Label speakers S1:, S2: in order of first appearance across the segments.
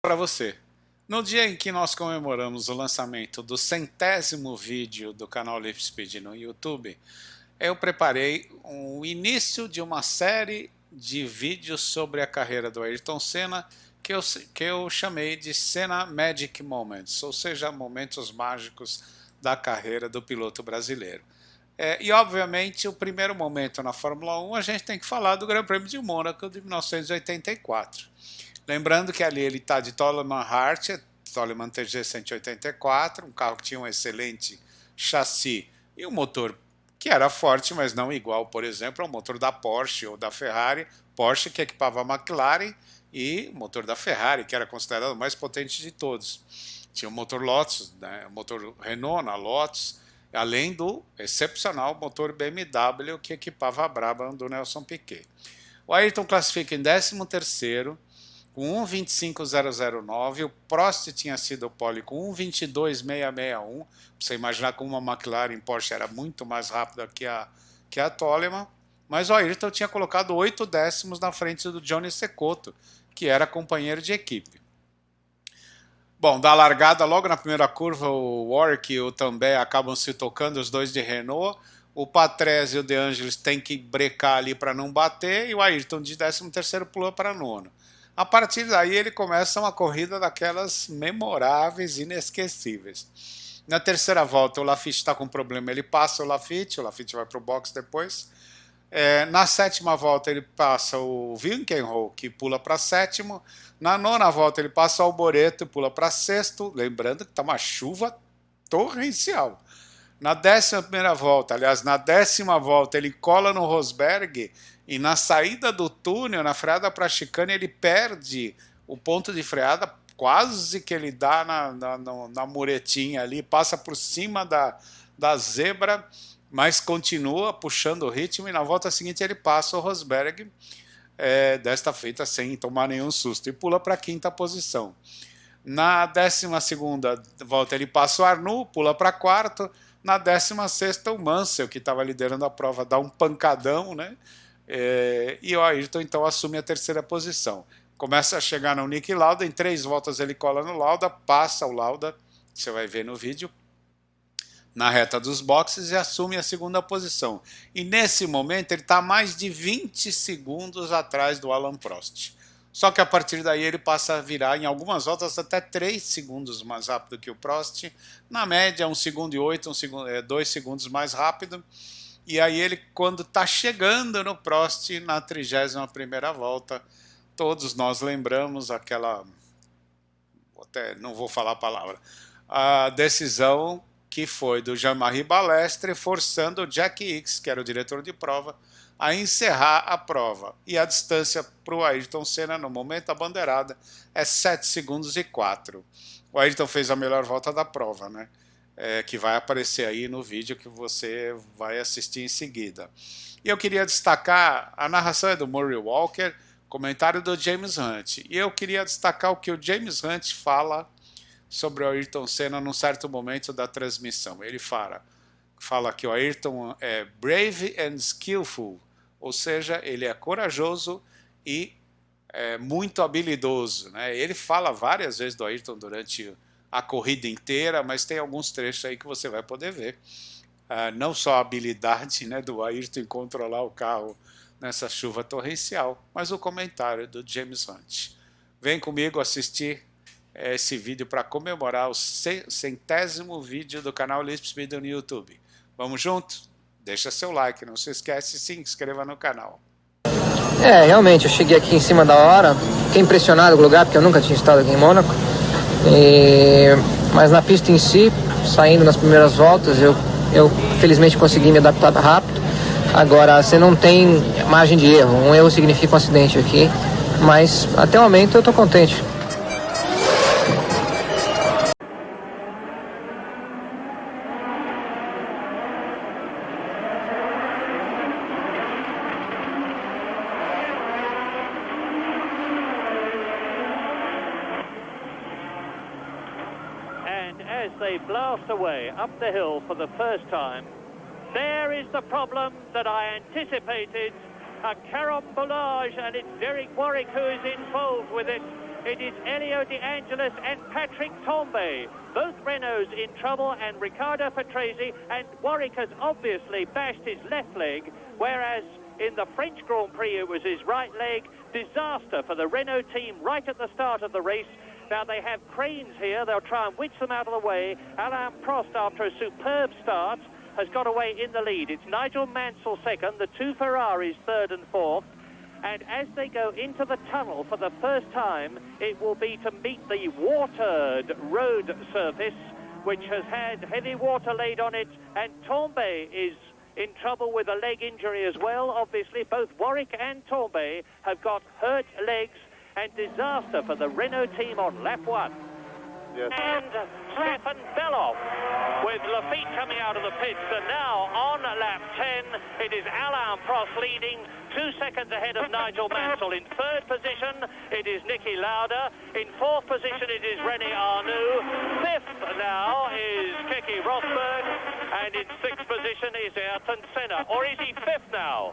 S1: para você. No dia em que nós comemoramos o lançamento do 100º vídeo do canal Live Speed no YouTube, eu preparei o início de uma série de vídeos sobre a carreira do Ayrton Senna que eu chamei de Senna Magic Moments, ou seja, momentos mágicos da carreira do piloto brasileiro. E obviamente o primeiro momento na Fórmula 1 a gente tem que falar do Grande Prêmio de Mônaco de 1984. Lembrando que ali ele está de Toleman Hart, Toleman TG 184, um carro que tinha um excelente chassi e um motor que era forte, mas não igual, por exemplo, ao motor da Porsche ou da Ferrari. Porsche que equipava a McLaren e o motor da Ferrari, que era considerado o mais potente de todos. Tinha o motor Lotus, né, o motor Renault na Lotus, além do excepcional motor BMW que equipava a Brabham do Nelson Piquet. O Ayrton classifica em 13º, com 1.25.009, o Prost tinha sido o pole com 1.22.661, pra você imaginar como uma McLaren Porsche era muito mais rápida que a Toleman, mas o Ayrton tinha colocado 8 décimos na frente do Johnny Cecotto, que era companheiro de equipe. Bom, da largada, logo na primeira curva, o Warwick e o Tambay acabam se tocando, os dois de Renault, o Patrese e o De Angelis têm que brecar ali para não bater, e o Ayrton de 13º pulou para 9º. A partir daí ele começa uma corrida daquelas memoráveis, inesquecíveis. Na terceira volta o Laffite está com problema, ele passa o Laffite vai para o box depois. Na sétima volta ele passa o Winkenhoe, que pula para 7º. Na nona volta ele passa o Alboreto e pula para 6º, lembrando que está uma chuva torrencial. Na 11ª volta, aliás, na 10ª volta ele cola no Rosberg e na saída do túnel, na freada para a chicane, ele perde o ponto de freada, quase que ele dá na muretinha ali, passa por cima da zebra, mas continua puxando o ritmo e na volta seguinte ele passa o Rosberg, desta feita sem tomar nenhum susto, e pula para a 5ª posição. Na 12ª volta ele passa o Arnoux, pula para 4º, na 16ª o Mansell, que estava liderando a prova, dá um pancadão, né? E o Ayrton então assume a 3ª posição. Começa a chegar no Niki Lauda, em 3 voltas ele cola no Lauda, passa o Lauda, você vai ver no vídeo, na reta dos boxes e assume a 2ª posição. E nesse momento ele está mais de 20 segundos atrás do Alain Prost. Só que a partir daí ele passa a virar em algumas voltas até 3 segundos mais rápido que o Prost. Na média 1 segundo e 8, 2 segundos mais rápido. E aí ele, quando está chegando no Prost, na 31ª volta, todos nós lembramos aquela, até não vou falar a palavra, a decisão que foi do Jean-Marie Balestre forçando o Jack Hicks, que era o diretor de prova, a encerrar a prova. E a distância para o Ayrton Senna, no momento da bandeirada, é 7 segundos e 4. O Ayrton fez a melhor volta da prova, né? Que vai aparecer aí no vídeo que você vai assistir em seguida. E eu queria destacar, a narração é do Murray Walker, comentário do James Hunt. E eu queria destacar o que o James Hunt fala sobre o Ayrton Senna num certo momento da transmissão. Ele fala que o Ayrton é brave and skillful, ou seja, ele é corajoso e muito habilidoso, né? Ele fala várias vezes do Ayrton durante a corrida inteira, mas tem alguns trechos aí que você vai poder ver. Não só a habilidade, né, do Ayrton em controlar o carro nessa chuva torrencial, mas o comentário do James Hunt. Vem comigo assistir esse vídeo para comemorar o 100º vídeo do canal Live Speed no YouTube. Vamos junto? Deixa seu like, não se esquece, se inscreva no canal.
S2: Realmente, eu cheguei aqui em cima da hora, fiquei impressionado com o lugar, porque eu nunca tinha estado aqui em Mônaco. Mas na pista em si, saindo nas primeiras voltas, eu felizmente consegui me adaptar rápido. Agora, você não tem margem de erro, um erro significa um acidente aqui, mas até o momento eu estou contente.
S3: As they blast away up the hill for the first time, there is the problem that I anticipated, a carambolage, and it's Derek Warwick who is involved with it. It is Elio De Angelis and Patrick Tambay. Both Renaults in trouble, and Riccardo Patrese and Warwick has obviously bashed his left leg, whereas in the French Grand Prix it was his right leg. Disaster for the Renault team right at the start of the race. Now they have cranes here. They'll try and witch them out of the way. Alain Prost, after a superb start, has got away in the lead. It's Nigel Mansell second, the two Ferraris third and fourth. And as they go into the tunnel for the first time, it will be to meet the watered road surface, which has had heavy water laid on it. And Tambay is in trouble with a leg injury as well. Obviously, both Warwick and Tambay have got hurt legs, and disaster for the Renault team on lap 1.
S4: Yes.
S3: And Stefan Beloff with Lafitte coming out of the pits. And now on lap 10, it is Alain Prost leading 2 seconds ahead of Nigel Mansell. In third position, it is Niki Lauda. In fourth position, it is René Arnoux. Fifth now is Keke Rosberg. And in sixth position is Ayrton Senna. Or is he fifth now?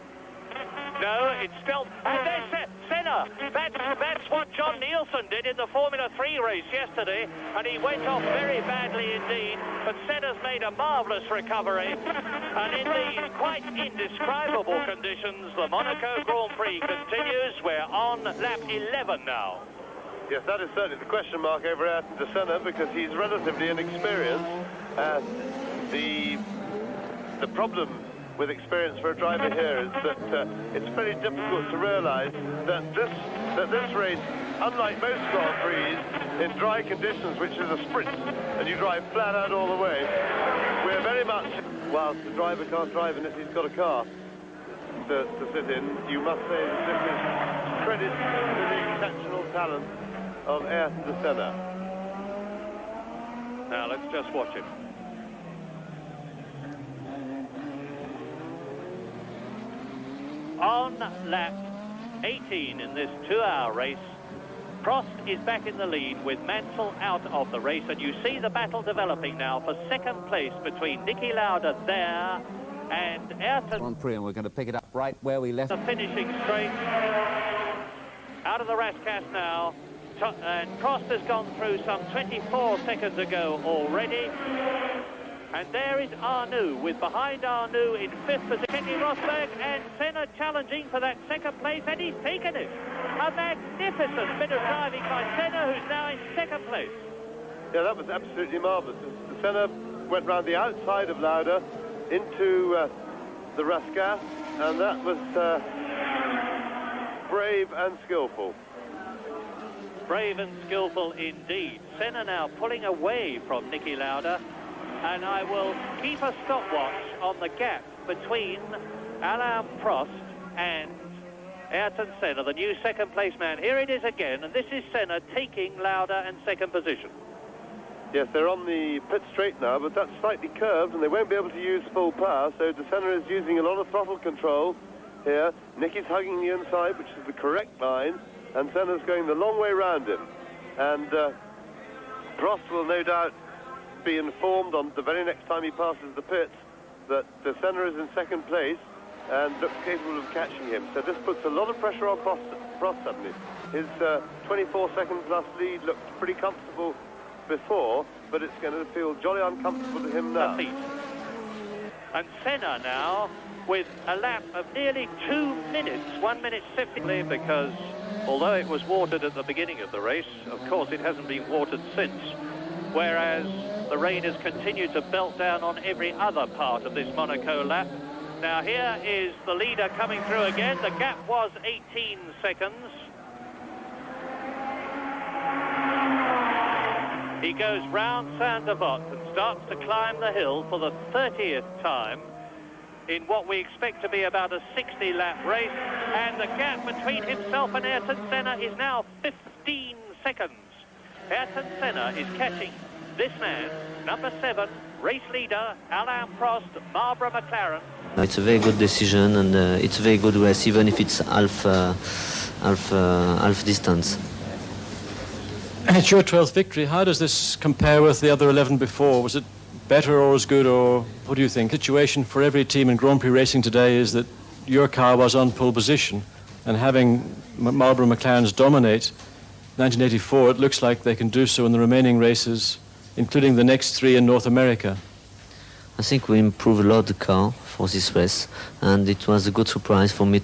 S3: No, it's still... And there's Senna. That's what John Nielsen did in the Formula 3 race yesterday, and he went off very badly indeed. But Senna's made a marvellous recovery. And in these quite indescribable conditions, the Monaco Grand Prix continues. We're on lap 11 now.
S4: Yes, that is certainly the question mark over Ayrton Senna, because he's relatively inexperienced. The problem with experience for a driver here is that it's very difficult to realise that this race, unlike most Grand Prix, in dry conditions, which is a sprint, and you drive flat out all the way, we're very much, whilst the driver can't drive unless he's got a car to sit in, you must say that this is credit to the exceptional talent of Ayrton Senna.
S3: Now let's just watch him. On lap 18 in this 2-hour race, Prost is back in the lead with Mansell out of the race, and you see the battle developing now for second place between Niki Lauda there and Ayrton.
S5: Grand Prix, and we're going to pick it up right where we left.
S3: The finishing straight. Out of the Rascasse now, and Prost has gone through some 24 seconds ago already. And there is Arnoux, with behind Arnoux in fifth position, Keke Rosberg, and Senna challenging for that second place, and he's taken it. A magnificent bit of driving by Senna, who's now in second place.
S4: Yeah, that was absolutely marvellous. Senna went round the outside of Lauda into the Rascasse, and that was brave and skillful.
S3: Brave and skillful indeed. Senna now pulling away from Niki Lauda. And I will keep a stopwatch on the gap between Alain Prost and Ayrton Senna, the new second-place man. Here it is again, and this is Senna taking Lauda and second position.
S4: Yes, they're on the pit straight now, but that's slightly curved, and they won't be able to use full power, so Senna is using a lot of throttle control here. Niki's hugging the inside, which is the correct line, and Senna's going the long way round him. And Prost will no doubt be informed on the very next time he passes the pits that Senna is in second place and looks capable of catching him. So this puts a lot of pressure on Prost suddenly. His 24-second plus lead looked pretty comfortable before, but it's going to feel jolly uncomfortable to him now.
S3: And Senna now with a lap of nearly 2 minutes, 1 minute 50, because although it was watered at the beginning of the race, of course it hasn't been watered since, whereas the rain has continued to belt down on every other part of this Monaco lap. Now here is the leader coming through again. The gap was 18 seconds. He goes round Saint-Devote and starts to climb the hill for the 30th time in what we expect to be about a 60-lap race. And the gap between himself and Ayrton Senna is now 15 seconds. Ayrton Senna is catching this man, number 7, race leader, Alain Prost, Marlboro McLaren.
S6: It's a very good decision, and it's a very good race, even if it's half distance.
S7: It's your 12th victory. How does this compare with the other 11 before? Was it better or as good, or what do you think? The situation for every team in Grand Prix racing today is that your car was on pole position, and having Marlboro McLaren's dominate 1984, it looks like they can do so in the remaining races, including the next 3 in North America.
S6: I think we improved a lot the car for this race, and it was a good surprise for me